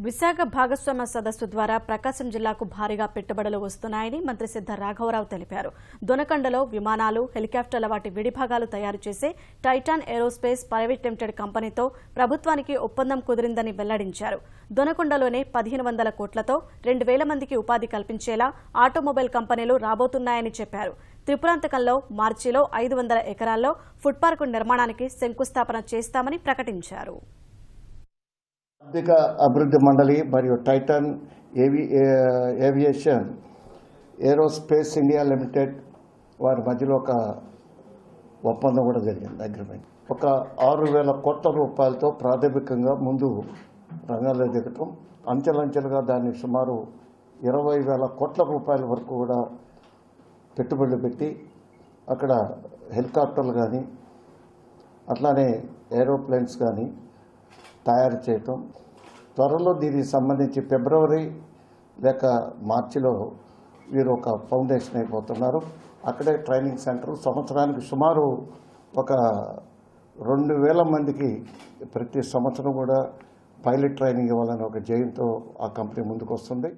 విశాఖ భాగస్వామ్య సదస్సు ద్వారా ప్రకాశం జిల్లాకు భారీగా పెట్టుబడులు వస్తున్నాయని మంత్రి సిద్ధ రాఘవరావు తెలిపారు. దొనకొండలో విమానాలు, హెలికాప్టర్ల వాటి విడిభాగాలు తయారు చేసే టైటాన్ ఏరోస్పేస్ ప్రైవేట్ లిమిటెడ్ కంపెనీతో ప్రభుత్వానికి ఒప్పందం కుదిరిందని వెల్లడించారు. దొనకొండలోనే 1500 కోట్లతో 2000 మందికి ఉపాధి కల్పించేలా ఆటోమొబైల్ కంపెనీలు రాబోతున్నాయని చెప్పారు. త్రిపురాంతకంలో మార్చిలో 500 ఎకరాల్లో ఫుడ్ పార్కు నిర్మాణానికి శంకుస్థాపన చేస్తామని ప్రకటించారు. ఆర్థిక అభివృద్ధి మండలి మరియు Titan aviation aerospace India limited వారి మధ్యలో ఒక ఒప్పందం కూడా జరిగింది. అగ్రిమెంట్ ఒక 6,000 కోట్ల రూపాయలతో ప్రాథమికంగా ముందు రంగాల్లో దిగటం, అంచెలంచెలుగా దాన్ని సుమారు 20,000 కోట్ల రూపాయల వరకు కూడా పెట్టుబడులు పెట్టి అక్కడ హెలికాప్టర్లు కానీ అట్లానే ఏరోప్లేన్స్ కానీ తయారు చేయటం. త్వరలో దీనికి సంబంధించి ఫిబ్రవరి లేక మార్చిలో వీరు ఒక ఫౌండేషన్ అయిపోతున్నారు. అక్కడే ట్రైనింగ్ సెంటర్ సంవత్సరానికి సుమారు ఒక 2,000 మందికి ప్రతి సంవత్సరం కూడా పైలట్ ట్రైనింగ్ ఇవ్వాలని ఒక జయంతో ఆ కంపెనీ ముందుకు వస్తుంది.